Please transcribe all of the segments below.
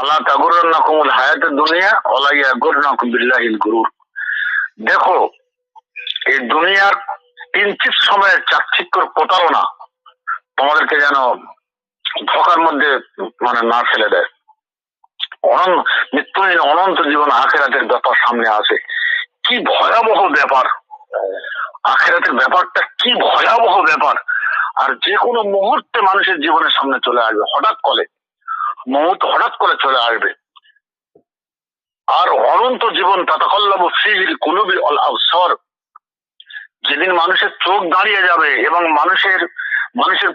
আল্লাহ তাগুরন্নাকুমুল হায়াতুদ দুনিয়া ওয়ালা ইয়াগুরনাকুম বিল্লাহিল গুরুর। দেখো, এই দুনিয়ার কিঞ্চিত সময়ের চাকচিক্যর প্রতারণা তোমাদেরকে যেন ধোকার মধ্যে না ফেলে দেয়। মৃত্যুহীন অনন্ত জীবন আখেরাতের ব্যাপার সামনে আসে, কি ভয়াবহ ব্যাপার! আখেরাতের ব্যাপারটা কি ভয়াবহ ব্যাপার! আর যে কোনো মুহূর্তে মানুষের জীবনের সামনে চলে আসবে, হঠাৎ করে হঠাৎ করে চলে আসবে। আর অনন্ত জীবন তাতাকাল্লাবু ফীহিল কুলুবি ওয়াল আবসার, যেদিন মানুষের চোখ দাঁড়িয়ে যাবে এবং মানুষের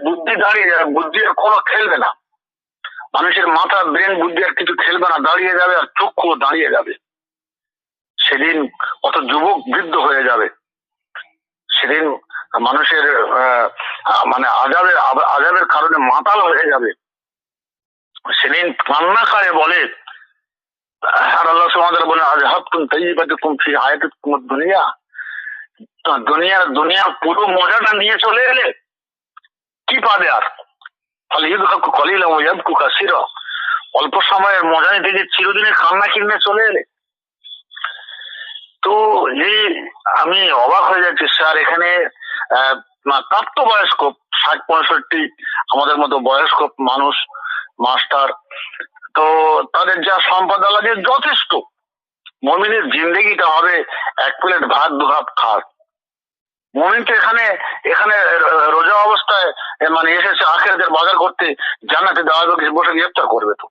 বুদ্ধি দাঁড়িয়ে যাবে, বুদ্ধি আর কোনো খেলবে না, মানুষের মাথা ব্রেন বুদ্ধি আর কিছু খেলবে না, দাঁড়িয়ে যাবে, আর চক্ষু দাঁড়িয়ে যাবে। সেদিন কত যুবক বৃদ্ধ হয়ে যাবে, সেদিন মানুষের আযাবের কারণে মাতাল হয়ে যাবে, সেদিন কান্না করে বলে, আর আল্লাহ সুবহানাহু ওয়া তাআলা বলেন আযহাবতুম তাইয়্যিবাতুকুম ফি হায়াতিকুম দুনিয়া, দুনিয়ার পুরো মজাটা নিয়ে চলে এলে কি পাবে আর? ফালিয়াদহাকু কলিলান ওয়া ইয়াবকু কাসীরা, অল্প সময়ের মজা নিতে গিয়ে চিরদিনের কান্না কিনে চলে এলে। তো আমি অবাক হয়ে যাচ্ছি স্যার, এখানে প্রাপ্তবয়স্ক 60-65 আমাদের মতো বয়স্ক মানুষ, মাস্টার, তো তাদের যা সম্পদ আল্লাহ দিয়ে যথেষ্ট। মুমিনের জিন্দেগিটা হবে এক প্লেট ভাত দু কাপ খাট। মুমিন তো এখানে রোজা অবস্থায় এসেছে আখিরাতের বাজার করতে, জান্নাতে দাওয়াত বসে ইফতার করবে, তো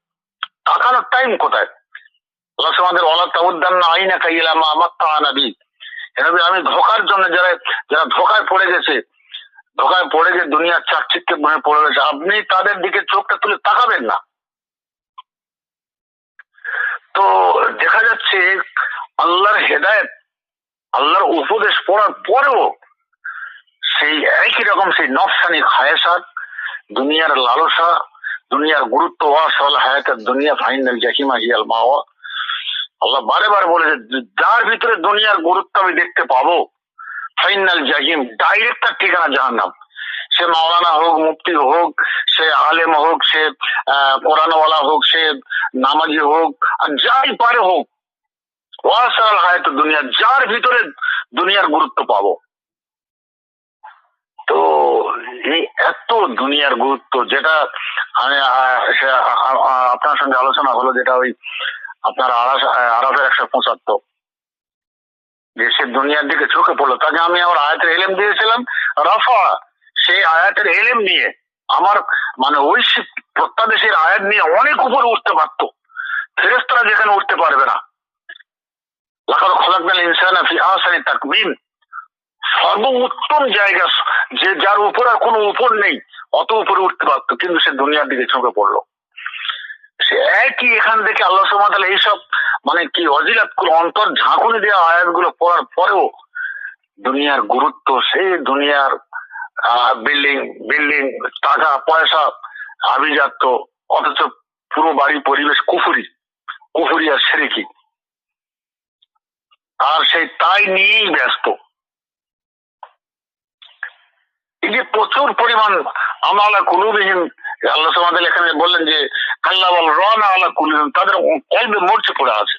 তাকানোর টাইম কোথায়? আল্লাহ আমাদের ওয়ালা তাউদ্দান্না আইনাকা ইলা মা মাত্তা'না বি, আমি ধোকার জন্য যারা ধোকায় পড়ে গেছে দুনিয়ার চাকচিক্যে পড়ে গেছে, আপনি তাদের দিকে চোখটা তুলে তাকাবেন না। তো দেখা যাচ্ছে আল্লাহর হেদায়েত, আল্লাহর উপদেশ পড়ার পরেও সেই একই রকম সেই নফসানি খায়েসাত, দুনিয়ার লালসা, দুনিয়ার গুরুত্ব, ওয়াসাল হায়াতাত দুনিয়া ফাইনাল জাহিমা হিয়াল মাওয়া। আল্লাহ বারে বারে বলেছে, যার ভিতরে দুনিয়ার গুরুত্ব আমি দেখতে পাবো, ফাইনাল জাহিম, ডাইরেক্ট তার ঠিকানা জাহান্নাম। সে মাওলানা হোক, মুফতি হোক, সে আলেম হোক, সে কোরআনওয়ালা হোক, সে নামাজি হোক, আর যাই পারে হোক, ওয়াসাল হায়াতাত দুনিয়া, যার ভিতরে দুনিয়ার গুরুত্ব পাবো। তো এই এত দুনিয়ার গুরুত্ব, যেটা আমি আপনার সঙ্গে আলোচনা হলো, যেটা ওই আপনার আরাফের 175, যে সে দুনিয়ার দিকে চোখে পড়লো, তাকে আমি আমার আয়াতের এলেম দিয়েছিলাম রাফা, সেই আয়াতের এলেম নিয়ে আমার ঐশিক প্রত্যাদেশের আয়াত নিয়ে অনেক উপরে উঠতে পারত, ফেরেশতারা যেখানে উঠতে পারবে না। লাকাদ খালাকনাল ইনসানা ফি আহসানি তাকবীম, সর্বোত্তম জায়গা, যে যার উপর আর কোনো উপর নেই, অত উপরে উঠতে পারতো, কিন্তু সে দুনিয়ার দিকে চোখে পড়লো। সে একই এখান থেকে আল্লাহ সুবহানাহু ওয়া তাআলা এইসব কি অজিলাত অন্তর ঝাঁকুনি দেওয়া আয়াতগুলো পড়ার পরেও দুনিয়ার গুরুত্ব, সেই দুনিয়ার বিল্ডিং টাকা পয়সা আভিজাত্য, অথচ পুরো বাড়ি পরিবেশ কুফুরি আর শিরকি, আর সেই তাই নিয়েই ব্যস্ত। এই যে প্রচুর পরিমাণ আমালা কুলুবিহীন, আল্লাহ সুবহানাহু ওয়া তাআলা এখানে বললেন যে কাল্লা ওয়াল রানা আলা কুলুবিহিম, তাদের কলবে মরচে পড়ে আছে।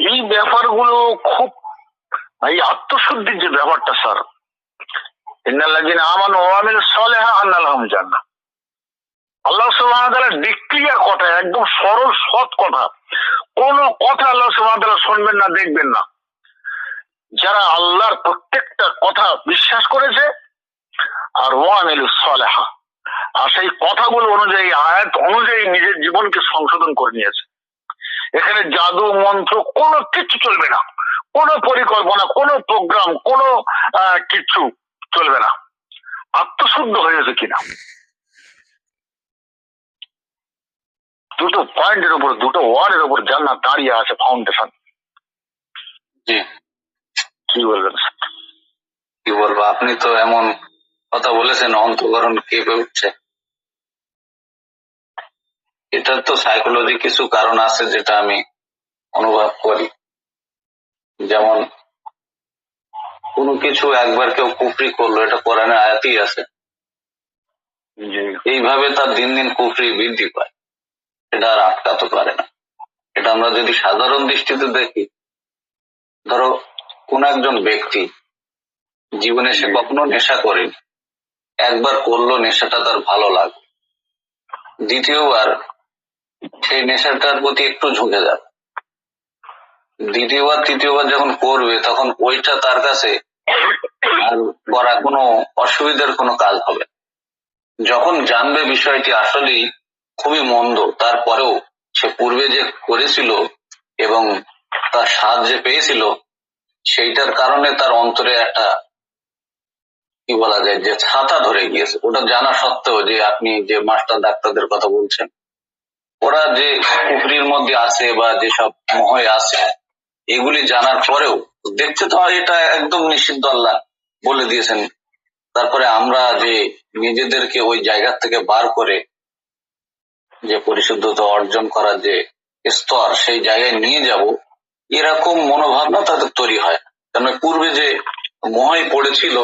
এই ব্যাপারগুলো খুব, এই আত্মশুদ্ধির যে ব্যাপারটা স্যার, ইন্নাল্লাযীনা আমানু ওয়া আমিলুস সালিহাত আন্না লাহুম জান্নাহ, আল্লাহ সুবহানাহু ওয়া তাআলা ডিক্লিয়ার কথা, একদম সরল সৎ কথা, কোন কথা আল্লাহ সুবহানাহু ওয়া তাআলা শুনবেন না, দেখবেন না। যারা আল্লাহর প্রত্যেকটা কথা বিশ্বাস করেছে আর ওয়া আমিলুস সালিহাত, আর সেই কথাগুলো অনুযায়ী, আয়াত অনুযায়ী নিজের জীবনকে সংশোধন করে নিয়েছে, এখানে জাদু মন্ত্র কোনো কিছু চলবে না, কোনো পরিকল্পনা, কোনো প্রোগ্রাম, কোনো কিছু চলবে না। আত্মশুদ্ধ হয়েছে কিনা, দুটো পয়েন্টের উপর, দুটো ওয়ার্ডের উপর জান্নাত দাঁড়িয়ে আছে, ফাউন্ডেশন। কি বলবেন? কি বলবো, আপনি তো এমন কথা বলেছেন, অন্তঃকরণ কেঁপে উঠছে। এটার তো সাইকোলজি কিছু কারণ আছে যেটা আমি অনুভব করি। যেমন কোনো কিছু একবার কেউ কুফরি করলো, এটা কোরআনে আয়াতই আছে, জি এইভাবে তার দিন দিন কুফরি বৃদ্ধি পায়, এটা আর আটকাতে পারে না। এটা আমরা যদি সাধারণ দৃষ্টিতে দেখি, ধরো কোন একজন ব্যক্তি জীবনে সে কখনো নেশা করেনি, একবার করলো, নেশাটা তার ভালো লাগলো, দ্বিতীয়বার সেই নেশাটার প্রতি একটু ঝুঁকে যাবে, দ্বিতীয়বার তৃতীয়বার যখন করবে তখন ওইটা তার কাছে আর করা কোনো অসুবিধার কোনো কাজ হবে না। যখন জানবে বিষয়টি আসলেই খুবই মন্দ, তারপরেও সে পূর্বে যে করেছিল এবং তার স্বাদ যে পেয়েছিল, সেইটার কারণে তার অন্তরে একটা কি বলা যায় যে ছাতা ধরে গিয়েছে, ওটা জানা সত্ত্বেও। যে আপনি যে মাস্টার ডাক্তারদের কথা বলছেন, ওরা যে কুফরির মধ্যে আছে বা যেসব মহে আছে, এগুলি জানার পরেও দেখছে তো এটা একদম নিষিদ্ধ, আল্লাহ বলে দিয়েছেন। তারপরে আমরা যে নিজেদেরকে ওই জায়গা থেকে বার করে যে পরিশুদ্ধতা অর্জন করার যে স্তর, সেই জায়গায় নিয়ে যাব, এরকম মনোভাবনা তাদের তৈরি হয়। কারণ পূর্বে যে মহাই পড়েছিল,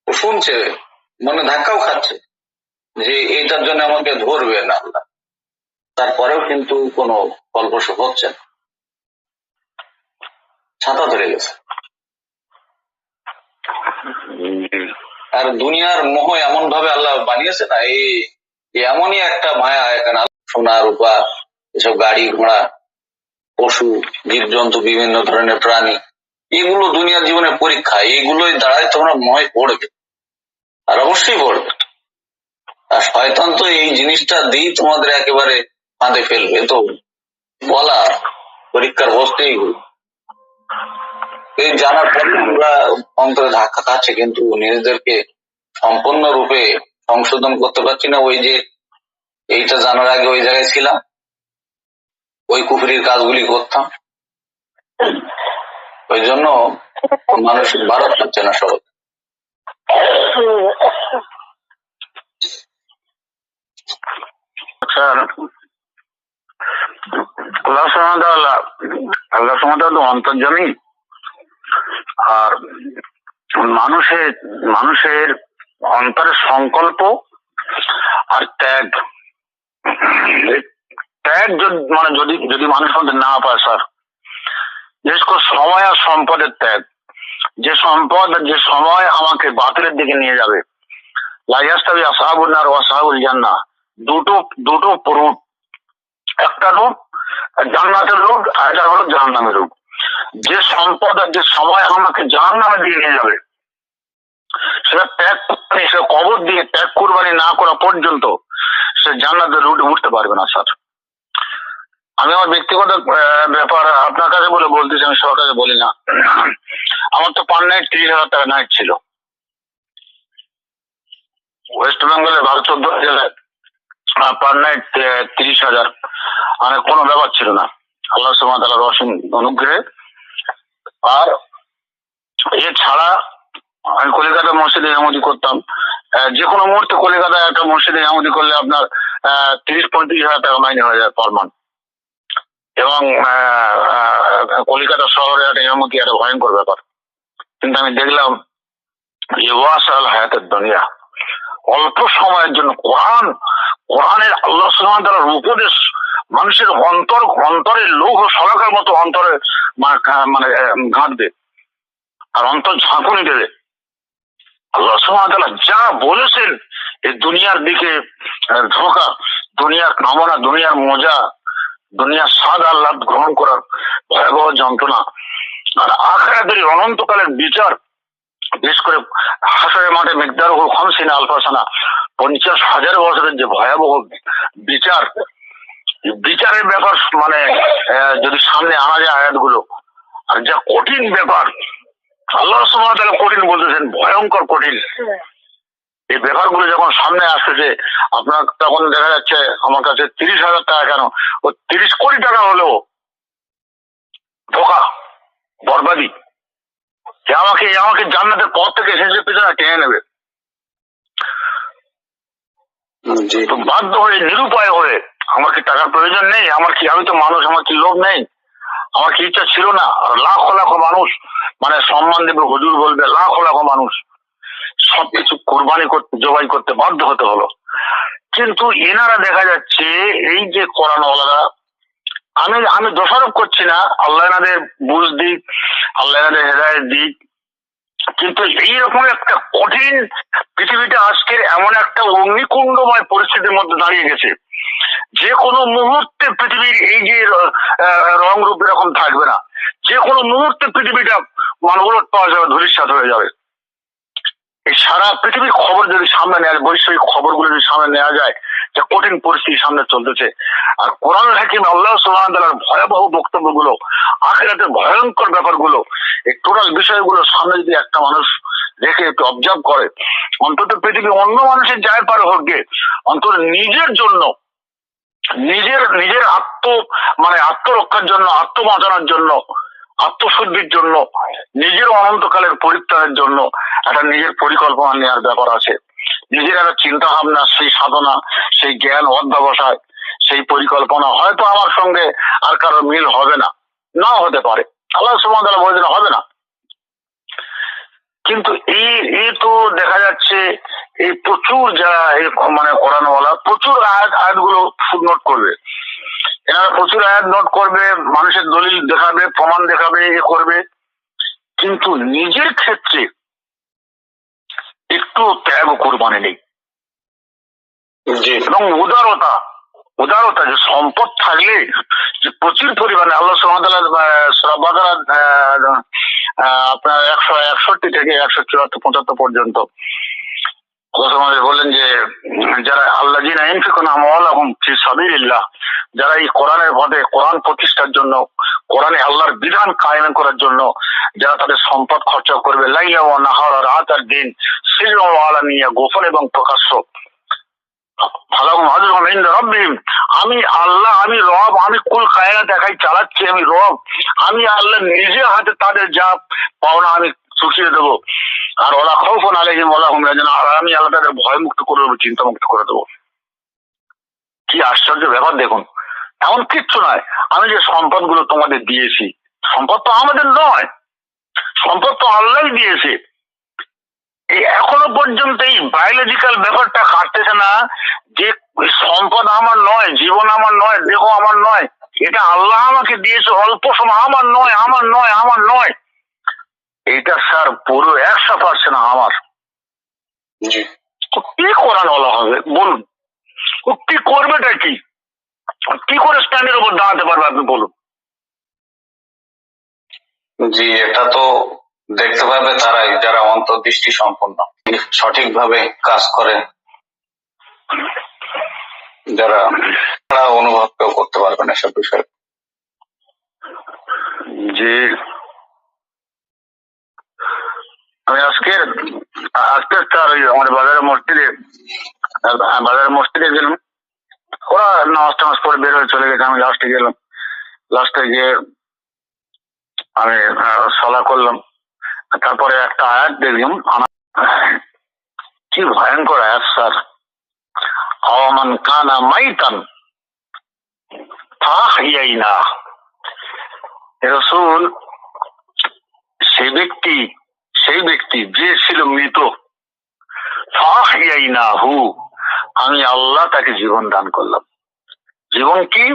ও শুনছে, মনে ধাক্কাও খাচ্ছে যে এইটার জন্য আমাকে ধরবে না আল্লাহ, তারপরেও কিন্তু কোনো ফলপ্রসূ হচ্ছে না, ছাতা ধরে গেছে। আর দুনিয়ার মোহ এমন ভাবে আল্লাহ বানিয়েছে না, এই এমনই একটা মায়া, এখানে সোনা রূপা, এসব গাড়ি ঘোড়া, পশু, জীবজন্তু, বিভিন্ন ধরনের প্রাণী, এগুলো দুনিয়ার জীবনের পরীক্ষা, এইগুলোই দ্বারাই তোমরা মোহে পড়বে, আর অবশ্যই পড়বে। আর শয়তান তো এই জিনিসটা দিয়ে তোমাদের একেবারে ফাঁদে ফেলবে, তো বলা পরীক্ষার বস্তু এইগুলো। এই জানার পরে আমরা অন্তরে ধাক্কা খাচ্ছে, কিন্তু নিজেদেরকে সম্পূর্ণরূপে সংশোধন করতে পারছি না। ওই যে এইটা জানার আগে ওই জায়গায় ছিলাম, ওই কুফরির কাজগুলি করতাম, ওই জন্য মানুষ ভারত পাচ্ছে না সবাই। স্যার, আল্লাহ সুবহানাহু ওয়া তাআলা, আল্লাহ সুবহানাহু ওয়া তাআলা তো অন্তর্যামী। আর মানুষের মানুষের অন্তরের সংকল্প আর ত্যাগ, এই ত্যাগ মানে যদি যদি মানুষের মধ্যে না পায় স্যার, বিশেষ করে সময় আর সম্পদের ত্যাগ, যে সম্পদ আর যে সময় আমাকে বাতিলের দিকে নিয়ে যাবে, লা ইয়াস্তাবি আসহাবুন নার ওয়া আসহাবুল জান্নাহ, দুটো দুটো রুট, একটা রুট জান্নাতের রুট, আর একটা হলো জাহান্নামের রুট। যে সম্পদ আর যে সময় আমাকে জাহান্নামের দিকে নিয়ে যাবে, সেটা ত্যাগ করবানি, সে কবর দিয়ে ত্যাগ কুরবানি না করা পর্যন্ত সে জান্নাতের রুটে উঠতে পারবে না স্যার। আমি আমার ব্যক্তিগত ব্যাপার আপনার কাছে বলে বলতেছি, আমি সবার কাছে বলি না। আমার তো পার নাইট 30,000 টাকা নাইট ছিল ওয়েস্ট বেঙ্গলের 12-14 জেলায়, পার নাইট 30,000, মানে কোনো ব্যাপার ছিল না আল্লাহ সুবহানাহু ওয়া তাআলার অসীম অনুগ্রহে। আর এছাড়া আমি কলিকাতা মসজিদে ইমামতি করতাম। যে কোনো মুহূর্তে কলিকাতায় একটা মসজিদে ইমামতি করলে আপনার 30-35,000 টাকা মাইনে হয়ে যায় পার মান্থ। এবং কলিকাতা শহরে একটা ইমামতি একটা ভয়ঙ্কর ব্যাপার। কিন্তু আমি দেখলাম ইওয়াসাল হায়াতের দুনিয়া, অল্প সময়ের জন্য কোরআনের আল্লাহ সুবহানাহু ওয়া তাআলার উপদেশ মানুষের অন্তরের লৌহ শলাকার মতো অন্তরে মানে গাঁথবে, আর অন্তর ঝাঁকুনি দেবে। আল্লাহ সুবহানাহু ওয়া তাআলা যা বলেছেন, এই দুনিয়ার দিকে ধোঁকা, দুনিয়ার কামনা, দুনিয়ার মজা, দুনিয়ার স্বাদ আহ্লাদ গ্রহণ করার ভয়াবহ যন্ত্রণা, আর আখিরাতের অনন্তকালের বিচার, বিশেষ করে হাসরের মাঠে মিকদারুহু 50 আলফা সানা, 50,000 বছরের যে ভয়াবহ বিচার, বিচারের ব্যাপার মানে যদি সামনে আনা যায় আয়াতগুলো, আর যা কঠিন ব্যাপার আল্লাহ সুবহানাহু ওয়া তাআলা কঠিন বলতেছেন, ভয়ঙ্কর কঠিন। এই ব্যাপারগুলো যখন সামনে আসতেছে আপনার, তখন দেখা যাচ্ছে আমার কাছে 30,000 টাকা কেন, ও 30 কোটি টাকা হলেও ধোকা, বরবাদি, আমাকে আমাকে জান্নাতের পথ থেকে শেষের পেছনে টেনে নেবে। তো বাধ্য হয়ে, নিরুপায় হয়ে, আমার কি টাকার প্রয়োজন নেই, আমার কি, আমি তো মানুষ, আমার কি লোভ নেই, আমার কি ইচ্ছা ছিল না? আর লাখো লাখো মানুষ মানে সম্মান দেবে, হুজুর বলবে, লাখো লাখো মানুষ সবকিছু কোরবানি করতে, জবাই করতে বাধ্য হতে হলো। কিন্তু এনারা দেখা যাচ্ছে এই যে কোরআনওয়ালারা, আমি আমি দোষারোপ করছি না, আল্লাহ এনাদের বুঝ দিক, আল্লাহ এনাদের হেদায়েত দিক, কিন্তু এইরকম একটা কঠিন পৃথিবীটা আজকের এমন একটা অগ্নিকুণ্ডময় পরিস্থিতির মধ্যে দাঁড়িয়ে গেছে, যে কোনো মুহূর্তে পৃথিবীর এই যে রং রূপ এরকম থাকবে না, যে কোনো মুহূর্তে পৃথিবীটা মানবরত পাওয়া যাবে, ধূলিসাৎ হয়ে যাবে। এই সারা পৃথিবীর খবর যদি সামনে নেওয়া যায়, বৈশ্বিক খবরগুলো যদি সামনে নেওয়া যায়, যে কঠিন পরিস্থিতি সামনে চলতেছে, আর কোরআন হাকিম আল্লাহ সুবহানাহু ওয়া তাআলার ভয়াবহ বক্তব্যগুলো, আখিরাতের ভয়ঙ্কর ব্যাপারগুলো, এই টোটাল বিষয়গুলো সামনে যদি একটা মানুষ রেখে একটু অবজার্ভ করে, অন্তত পৃথিবী অন্য মানুষের যায় পার হোক গে, অন্তত নিজের জন্য, নিজের নিজের আত্মরক্ষার জন্য, আত্মবাঁচানোর জন্য, আত্মশুদ্ধির জন্য, নিজের অনন্তকালের পরিত্রাণের জন্য একটা নিজের পরিকল্পনা নেওয়ার ব্যাপার আছে। নিজের একটা চিন্তা ভাবনা, সেই সাধনা, সেই জ্ঞান অধ্যবসায়, সেই পরিকল্পনা হয়তো আমার সঙ্গে আর কারো মিল হবে না, নাও হতে পারে, আল্লাহ সুবহানাহু ওয়া তাআলা বলেছেন হবে না। কিন্তু এই তো দেখা যাচ্ছে এই প্রচুর যারা এই মানে কোরআনওয়ালা প্রচুর আয়াতগুলো নোট করবে, এনারা প্রচুর আয়াত নোট করবে, মানুষের দলিল দেখাবে, প্রমাণ দেখাবে, এ করবে, কিন্তু নিজের ক্ষেত্রে একটু ত্যাগ কোরবানি নেই। এবং উদারতা যে সম্পদ থাকলে যে প্রচুর পরিমাণে আল্লাহ সুবহানাহু ওয়া তাআলা সূরা বাকারা আপনার 161 থেকে 174 75 পর্যন্ত বললেন যে যারা আল্লাযিনা ইনফিকুনা আমওয়ালাহুম ফি সাবিলিল্লাহ, যারা এই কোরআনের পথে, কোরআন প্রতিষ্ঠার জন্য, কোরআনে আল্লাহর বিধান কায়েম করার জন্য যারা তাদের সম্পদ খরচা করবে, লাইলা ওয়া নাহারা, রাত আর দিন, সিররা ওয়া আলানিয়া, গোপন এবং প্রকাশ্য, আমি আল্লাহ, আমি রব, আমি কুল কায়নাত একাই চালাচ্ছি, আমি রব, আমি আল্লাহ নিজে হাতে তাদের যা পাওনা আমি চুকিয়ে দেবো। আর ওলা খাউফুন আলাইহিম ওয়া লা হুম ইয়াহজানুন, আর আমি আল্লাহ তাদের ভয় মুক্ত করে দেবো, চিন্তা মুক্ত করে দেবো। কি আশ্চর্য ব্যাপার দেখুন, এমন কিচ্ছু নয়। আমি যে সম্পদ গুলো তোমাদের দিয়েছি, সম্পদ তো আমাদের নয়, সম্পদ তো আল্লাহই দিয়েছে। এই এখনো পর্যন্ত এই বায়োলজিক্যাল ব্যাপারটা কাটতেছে না, যে সম্পদ আমার নয়, জীবন আমার নয়, দেহ আমার নয়, এটা আল্লাহ আমাকে দিয়েছে অল্প সময়, আমার নয়, আমার নয়, আমার নয়। এটা স্যার পুরো 100% আমার। কি কোরআনওয়ালা হবে বলুন, ও কি করবেটা কি, কি করে স্ট্যান্ডের উপর দাঁড়াতে পারবে আপনি বলুন? জি, এটা তো দেখতে পাবে তারাই যারা অন্তর্দৃষ্টি সম্পন্ন, সঠিকভাবে কাজ করে, যারা অনুভব কেউ করতে পারবে না সব বিষয়। যে আমি আজকে তার ওই আমাদের বাজারের মসজিদে গেলাম, ওরা নামাজ টামাজ পরে বের হয়ে চলে গেছে, আমি লাস্টে গিয়ে আমি সলা করলাম। তারপরে একটা আয়াত দেখলাম, কি ভয়ঙ্কর আয়াত স্যার, আওয়ামান কানা মাইতান ফাহিয়াইনা, রাসূল সেই ব্যক্তি যে ছিল মৃত, ফাহিয়াইনাহু, আমি আল্লাহ তাকে জীবন দান করলাম। জীবন কি,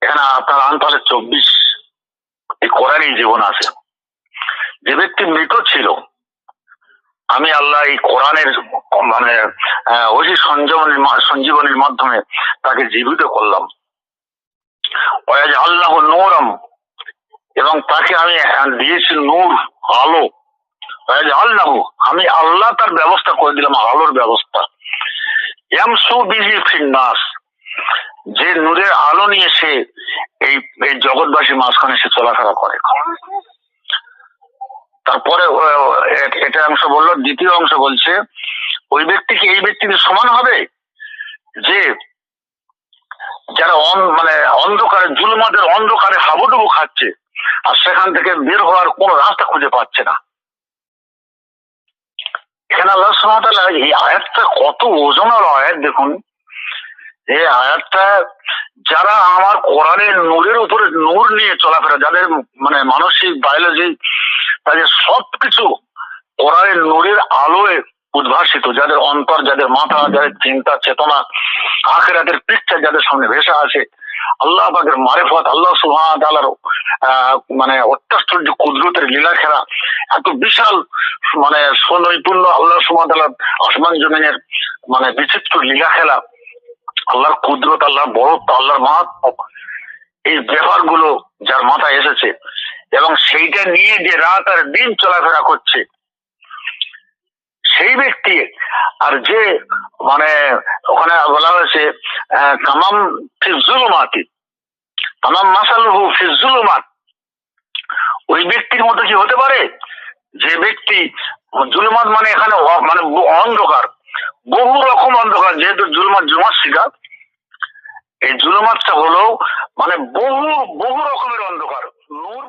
এখানে আপনার আনফালে 24 এই কোরআনই জীবন আছে। যে ব্যক্তি মৃত ছিল, আমি আল্লাহ এই কোরআনের মানে ওই সঞ্জীবনীর মাধ্যমে তাকে জীবিত করলাম। আল্লাহ নূরম, এবং তাকে আমি দিয়েছি নূর, আলো। আল্লাহ, আমি আল্লাহ তার ব্যবস্থা করে দিলাম, আলোর ব্যবস্থা। ইয়ামসু বিহি ফিন্নাস, যে নূরের আলো নিয়ে সে এই জগৎবাসীর মাঝখানে সে চলাফেরা করে। তারপরে এটা অংশ বললো, দ্বিতীয় অংশ বলছে ওই ব্যক্তি কি এই ব্যক্তিকে সমান হবে যে যারা মানে অন্ধকারে, জুলমাদের অন্ধকারে হাবুডুবু খাচ্ছে, আর সেখান থেকে বের হওয়ার কোন রাস্তা খুঁজে পাচ্ছে না। এখানে আল্লাহ সুবহানাহু ওয়া তাআলা এই আয়াতটা কত ওজনের আয়াত দেখুন। এই আয়াতটা যারা আমার কোরআনের নূরের উপরে নূর নিয়ে চলাফেরা, যাদের মানে মানসিক, বায়োলজি, তাদের সবকিছু কোরআনের নূরের আলোয় উদ্ভাসিত, যাদের অন্তর, যাদের মাথা, যাদের চিন্তা চেতনা আখিরাতের পিকচার যাদের সামনে ভেসে আছে, আল্লাহ পাকের মারিফত, আল্লাহ সুবহানাহু ওয়া তাআলার মানে অত্যাশ্চর্য কুদরতের লীলা খেলা, এত বিশাল মানে সুনৈপুণ্য আল্লাহ সুবহানাহু ওয়া তাআলার আসমান জমিনের মানে বিচিত্র লীলা খেলা, আল্লাহর কুদরত, আল্লাহর বড়ত্ব, আল্লাহর মাহাত্ম্য, এই ব্যাপারগুলো যার মাথায় এসেছে এবং সেইটা নিয়ে যে রাত আর দিন চলাফেরা করছে সেই ব্যক্তি, আর যে মানে ওখানে বলা হয়েছে তামাম ফিজুলুমাতি, তামাম মাসালুহু ফিজুলুমাত, ওই ব্যক্তির মতো কি হতে পারে যে ব্যক্তি, জুলুমাত মানে এখানে মানে অন্ধকার, বহু রকম অন্ধকার, যেহেতু জুলমাত জুমার শিকার, এই জুলুমাতটা হলো মানে বহু বহু রকমের অন্ধকার। নূর